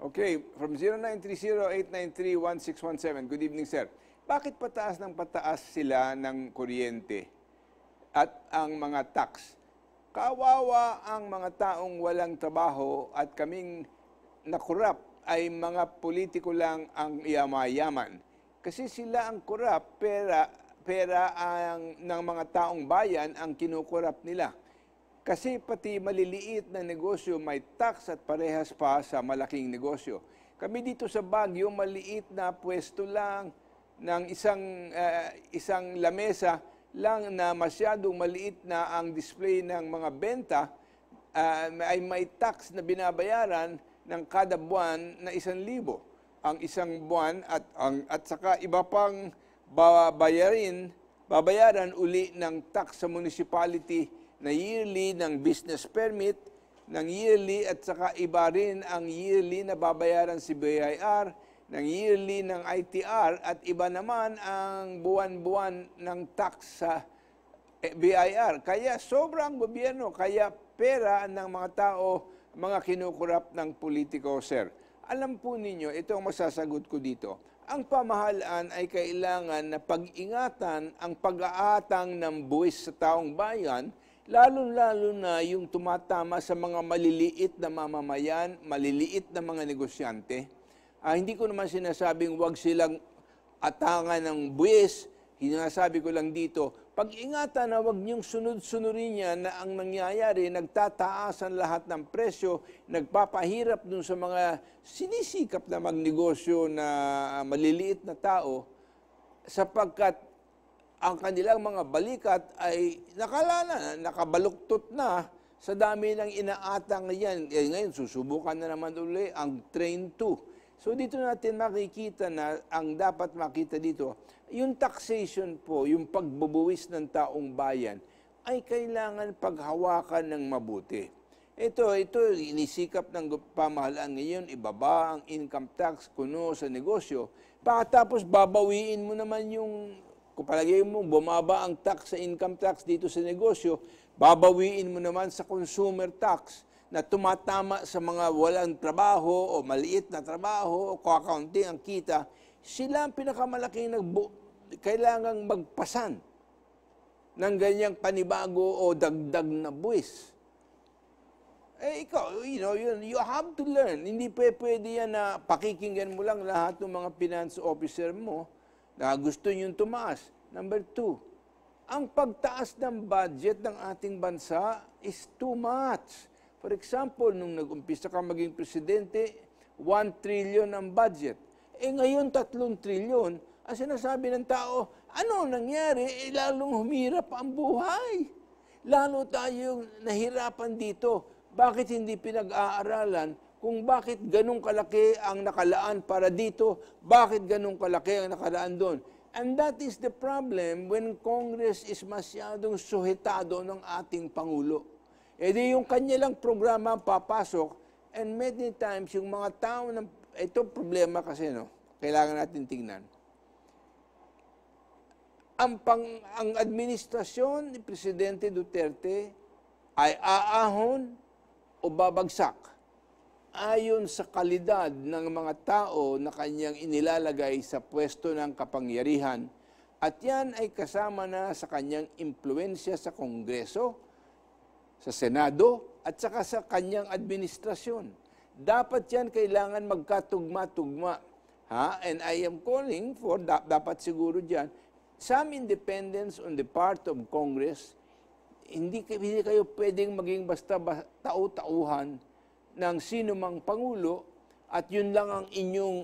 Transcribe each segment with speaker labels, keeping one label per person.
Speaker 1: Okay, from 0930-893-1617. Good evening, sir. Bakit pataas ng pataas sila ng kuryente at ang mga tax? Kawawa ang mga taong walang trabaho at kaming nakurap ay mga politiko lang ang yaman. Kasi sila ang kurap, pera ng mga taong bayan ang kinukurap nila. Kasi pati maliliit na negosyo may tax at parehas pa sa malaking negosyo. Kami dito sa Baguio, maliit na pwesto lang ng isang lamesa lang na masyadong maliit na ang display ng mga benta, ay may tax na binabayaran ng kada buwan na 1,000 ang isang buwan at saka iba pang babayaran uli ng tax sa municipality na yearly ng business permit, ng yearly at saka iba rin ang yearly na babayaran si BIR, ng yearly ng ITR at iba naman ang buwan-buwan ng tax sa BIR. Kaya sobrang gobyerno, kaya pera ng mga tao, mga kinukurap ng politiko, sir. Alam po ninyo, ito ang masasagot ko dito. Ang pamahalaan ay kailangan na pag-ingatan ang pag-aatang ng buwis sa taong bayan, lalo-lalo na yung tumatama sa mga maliliit na mamamayan, maliliit na mga negosyante. Hindi ko naman sinasabing huwag silang atangan ng buwis. Sinasabi ko lang dito, pag-ingatan na huwag niyong sunod-sunurin niya na ang nangyayari, nagtataasan lahat ng presyo, nagpapahirap dun sa mga sinisikap na magnegosyo na maliliit na tao, sapagkat ang kanilang mga balikat ay nakabaluktot na sa dami ng inaatang yan. Ngayon, susubukan na naman uli ang Train 2. So dito natin makikita na ang dapat makita dito, yung taxation po, yung pagbubuwis ng taong bayan, ay kailangan paghawakan ng mabuti. Ito, inisikap ng pamahalaan ngayon, ibaba ang income tax kuno sa negosyo, pagkatapos babawiin mo naman yung, kung palagay mo, bumaba ang tax sa income tax dito sa negosyo, babawiin mo naman sa consumer tax na tumatama sa mga walang trabaho o maliit na trabaho o kakaunti ang kita. Sila ang pinakamalaking kailangang magpasan ng ganyang panibago o dagdag na buwis. Ikaw, you have to learn. Hindi pwede yan na pakikinggan mo lang lahat ng mga finance officer mo na gusto niyong tumaas. Number 2, ang pagtaas ng budget ng ating bansa is too much. For example, nung nag-umpisa ka maging presidente, 1 trillion ang budget. Ngayon 3 trillion. Ang sinasabi ng tao, ano nangyari? Lalong humirap ang buhay. Lalo tayong nahirapan dito. Bakit hindi pinag-aaralan kung bakit ganun kalaki ang nakalaan para dito, bakit ganun kalaki ang nakalaan doon? And that is the problem when Congress is masyadong suhetado ng ating Pangulo. Di yung kanya lang programa papasok, and many times yung mga tao, ito problema kasi, kailangan natin tingnan. Ang administrasyon ni Presidente Duterte ay aahon o babagsak ayon sa kalidad ng mga tao na kanyang inilalagay sa pwesto ng kapangyarihan, at yan ay kasama na sa kanyang impluensya sa Kongreso, sa Senado, at saka sa kanyang administrasyon. Dapat yan kailangan magkatugma-tugma. And I am calling for, dapat siguro dyan, some independence on the part of Congress. Hindi kayo pwedeng maging basta tau-tauhan ng sino mang Pangulo at yun lang ang inyong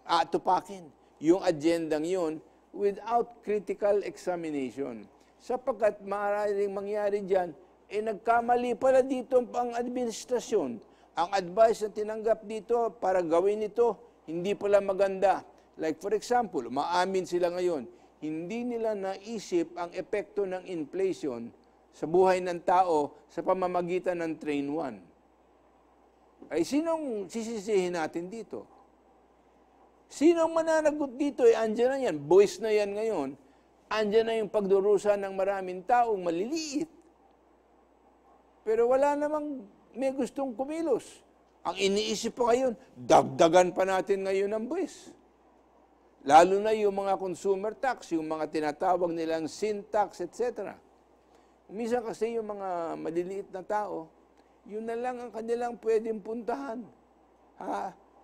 Speaker 1: atupakin, yung agendang yun, without critical examination. Sapagkat maaaring mangyari dyan, nagkamali pala dito ang administrasyon. Ang advice na tinanggap dito para gawin ito, hindi pala maganda. Like for example, maamin sila ngayon, hindi nila naisip ang epekto ng inflation sa buhay ng tao sa pamamagitan ng Train 1. Sinong sisisihin natin dito? Sinong mananagot dito? Andyan na yan. Buwis na yan ngayon. Andyan na yung pagdurusa ng maraming taong maliliit. Pero wala namang may gustong kumilos. Ang iniisip pa ngayon, dagdagan pa natin ngayon ang buwis. Lalo na yung mga consumer tax, yung mga tinatawag nilang sin tax, etc. Minsan kasi yung mga maliliit na tao, yun na lang ang kanilang pwedeng puntahan.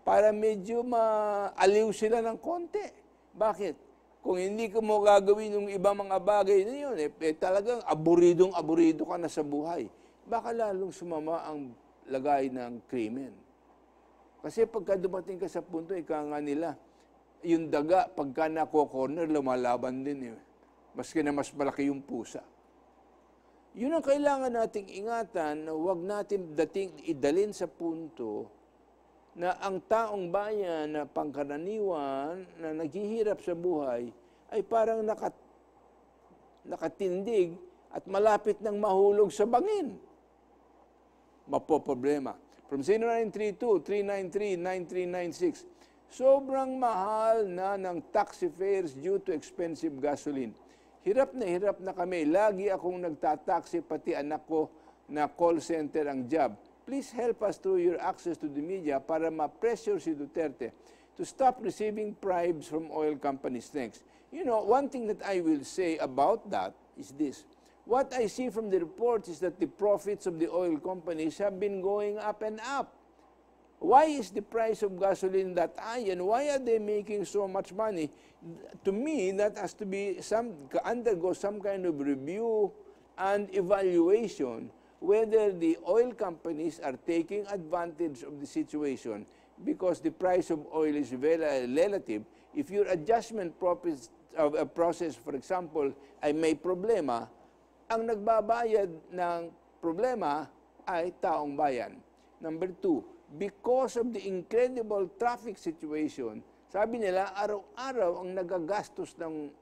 Speaker 1: Para medyo maaliw sila ng konti. Bakit? Kung hindi ko mo gagawin yung ibang mga bagay na yun, talagang aburido ka na sa buhay. Baka lalong sumama ang lagay ng krimen. Kasi pagka dumating ka sa punto, ika nga nila, yung daga, pagka nako-corner, lumalaban din. Maski na mas malaki yung pusa. Yun ang kailangan nating ingatan na huwag natin idalin sa punto na ang taong bayan na pangkaraniwan na naghihirap sa buhay ay parang nakatindig at malapit ng mahulog sa bangin. Mapoproblema. From 0932-393-9396, sobrang mahal na ng taxi fares due to expensive gasoline. Hirap na kami. Lagi akong nagtataksi, pati anak ko na call center ang job. Please help us through your access to the media para ma-pressure si Duterte to stop receiving bribes from oil companies. Thanks. You know, one thing that I will say about that is this. What I see from the reports is that the profits of the oil companies have been going up and up. Why is the price of gasoline that high and why are they making so much money? To me, that has to be undergo some kind of review and evaluation whether the oil companies are taking advantage of the situation because the price of oil is very relative. If your adjustment process, for example, ay may problema, ang nagbabayad ng problema ay taong bayan. Number 2, because of the incredible traffic situation, sabi nila, araw-araw ang nagagastos ng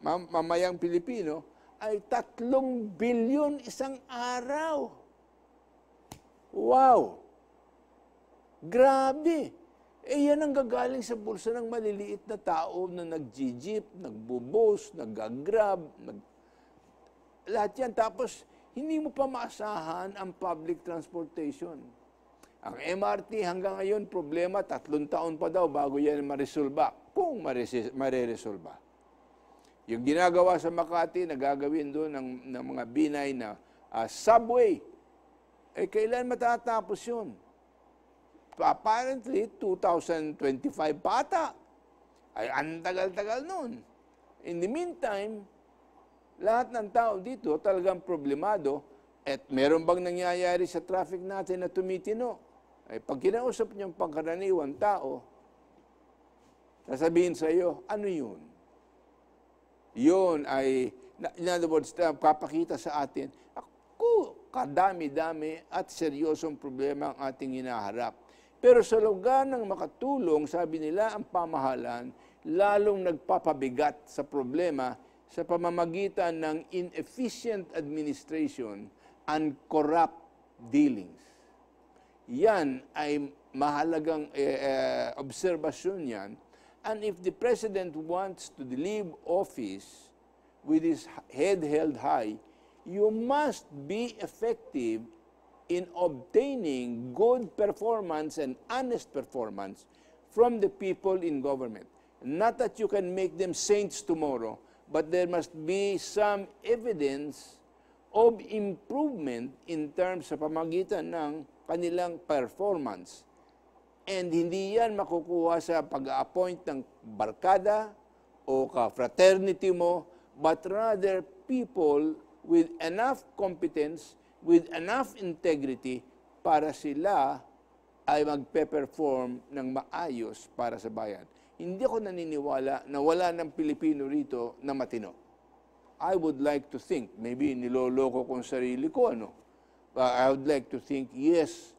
Speaker 1: mamayang Pilipino ay 3 bilyon isang araw. Wow! Grabe! Yan ang gagaling sa bulsa ng maliliit na tao na nag-jeep, nagbubos, nag-grab, lahat yan. Tapos, hindi mo pa maasahan ang public transportation. Ang MRT hanggang ngayon, problema, 3 taon pa daw bago yan maresolba. Kung mareresolba. Yung ginagawa sa Makati, nagagawin doon ng mga binay na subway. Kailan matatapos yun? Apparently, 2025 pa ata. Ay, ang tagal-tagal nun. In the meantime, lahat ng tao dito talagang problemado at meron bang nangyayari sa traffic natin na tumitino? Pag kinausap niyong pangkaraniwan tao, sasabihin sa iyo, ano yun? Yun ay, in other words, kapakita sa atin, kadami-dami at seryosong problema ang ating hinaharap. Pero sa lugar ng makatulong, sabi nila, ang pamahalaan, lalong nagpapabigat sa problema sa pamamagitan ng inefficient administration and corrupt dealings. Yan ay mahalagang obserbasyon yan. And if the President wants to leave office with his head held high, you must be effective in obtaining good performance and honest performance from the people in government. Not that you can make them saints tomorrow, but there must be some evidence of improvement in terms sa pamagitan ng kanilang performance. And hindi yan makukuha sa pag-appoint ng barkada o ka-fraternity mo, but rather people with enough competence, with enough integrity para sila ay magpe-perform ng maayos para sa bayan. Hindi ako naniniwala na wala ng Pilipino rito na matino. I would like to think, maybe niloloko kong sarili ko, I would like to think, yes,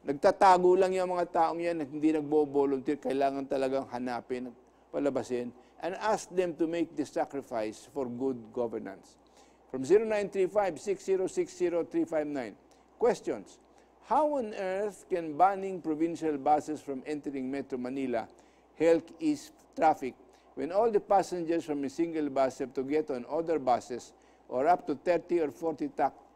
Speaker 1: nagtatago lang yung mga taong yan at hindi nagbo-volunteer, kailangan talagang hanapin, palabasin, and ask them to make the sacrifice for good governance. From 0935-6060-359. Questions. How on earth can banning provincial buses from entering Metro Manila help ease traffic when all the passengers from a single bus have to get on other buses or up to 30 or 40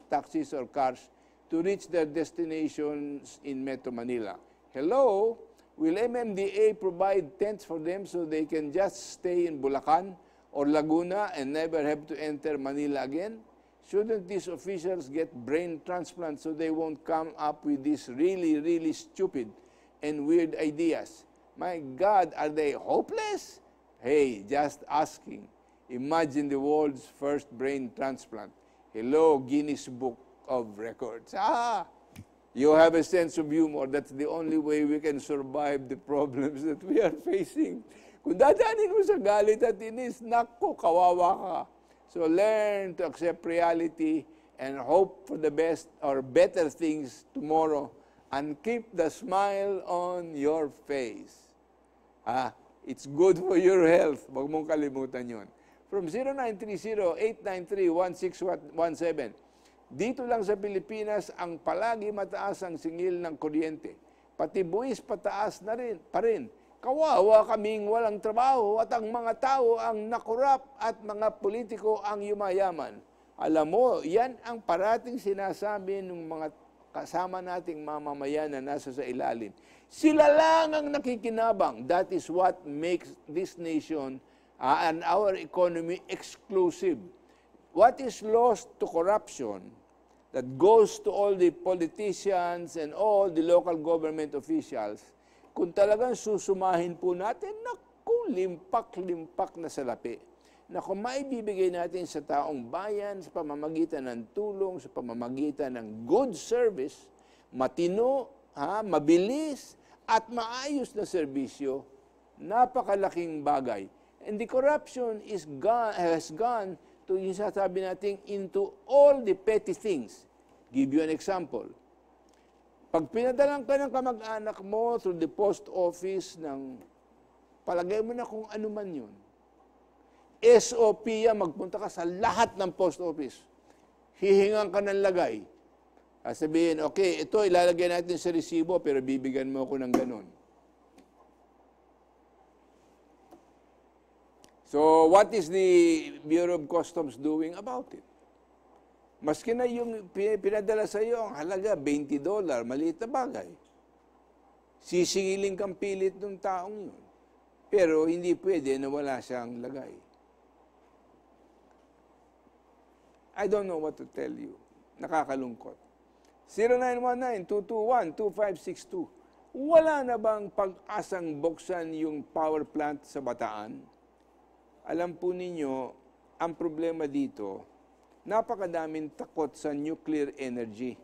Speaker 1: taxis or cars to reach their destinations in Metro Manila. Hello? Will MMDA provide tents for them so they can just stay in Bulacan or Laguna and never have to enter Manila again? Shouldn't these officials get brain transplants so they won't come up with these really, really stupid and weird ideas? My God, are they hopeless? Hey, just asking. Imagine the world's first brain transplant. Hello, Guinness Book of Records. You have a sense of humor. That's the only way we can survive the problems that we are facing. Kung dadaanin mo sa galit at inis, naku, kawawa ka. So learn to accept reality and hope for the best or better things tomorrow and keep the smile on your face. It's good for your health. Huwag mong kalimutan yun. From 0930-893-1617. Dito lang sa Pilipinas, ang palagi mataas ang singil ng kuryente. Pati buwis pataas na rin, pa rin. Kawawa kaming walang trabaho at ang mga tao ang nakurap at mga politiko ang yumayaman. Alam mo, yan ang parating sinasabi ng mga kasama nating mamamayan na nasa sa ilalim. Sila lang ang nakikinabang. That is what makes this nation and our economy exclusive. What is lost to corruption that goes to all the politicians and all the local government officials, kung talagang susumahin po natin, naku, limpak-limpak na salapi. Na kung maibibigay natin sa taong bayan sa pamamagitan ng tulong, sa pamamagitan ng good service, matino, mabilis, at maayos na serbisyo, napakalaking bagay. And the corruption has gone to yung sasabi natin into all the petty things. Give you an example. Pag pinadalang ka ng kamag-anak mo through the post office ng, palagay mo na kung ano man yun, SOP yan, magpunta ka sa lahat ng post office. Hihingan ka ng lagay. Sabihin, okay, ito ilalagay natin sa resibo, pero bibigyan mo ako ng ganun. So, what is the Bureau of Customs doing about it? Maski na yung pinadala sa iyo, ang halaga, $20, maliit na bagay. Sisingiling kang pilit ng taong yun. Pero hindi pwede na wala siyang lagay. I don't know what to tell you. Nakakalungkot. 0919-221-2562. Wala na bang pag-asang buksan yung power plant sa Bataan? Alam po ninyo, ang problema dito, napakadaming takot sa nuclear energy.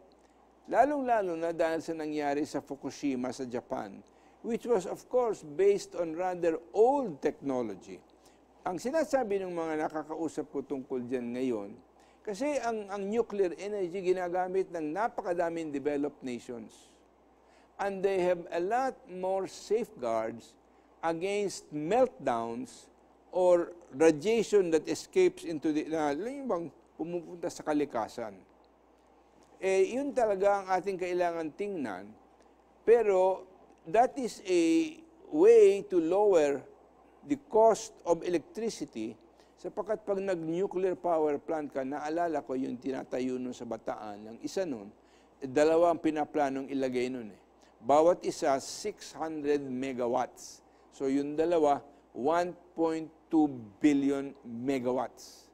Speaker 1: Lalong-lalo na dahil sa nangyari sa Fukushima sa Japan, which was of course based on rather old technology. Ang sinasabi ng mga nakakausap ko tungkol dyan ngayon, kasi ang nuclear energy ginagamit ng napakadaming developed nations. And they have a lot more safeguards against meltdowns or radiation that escapes into the, yung bang pumupunta sa kalikasan. Yun talaga ang ating kailangan tingnan. Pero that is a way to lower the cost of electricity sapagkat pag nag-nuclear power plant ka, naalala ko yung tinatayo nun sa Bataan, ang isa nun, dalawa ang pinaplanong ilagay nun. Bawat isa, 600 megawatts. So yung dalawa, 1.2 billion megawatts.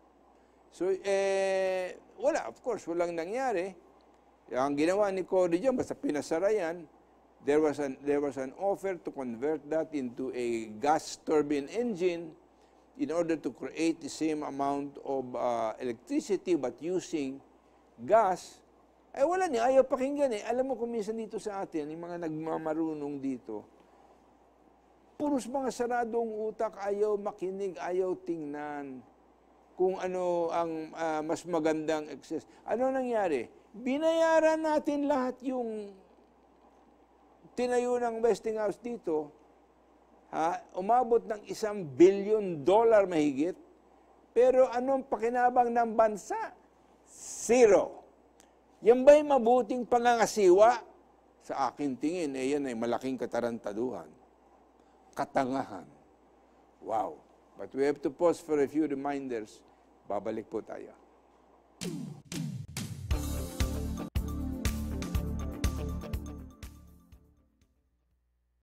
Speaker 1: So, wala, of course, walang nangyari. Ang ginawa ni Cory dyan, basta pinasara yan, there was an offer to convert that into a gas turbine engine in order to create the same amount of electricity but using gas. Wala niya, ayaw pakinggan eh. Alam mo kung minsan dito sa atin, yung mga nagmamarunong dito, puros mga saradong utak, ayaw makinig, ayaw tingnan kung ano ang mas magandang access. Ano nangyari? Binayaran natin lahat yung tinayo ng Westinghouse dito, umabot ng $1 billion mahigit, pero anong pakinabang ng bansa? Zero. Yan ba'y mabuting pangangasiwa? Sa akin tingin, yan ay malaking katarantaduhan. Katangahan. Wow. But we have to pause for a few reminders. Babalik po tayo.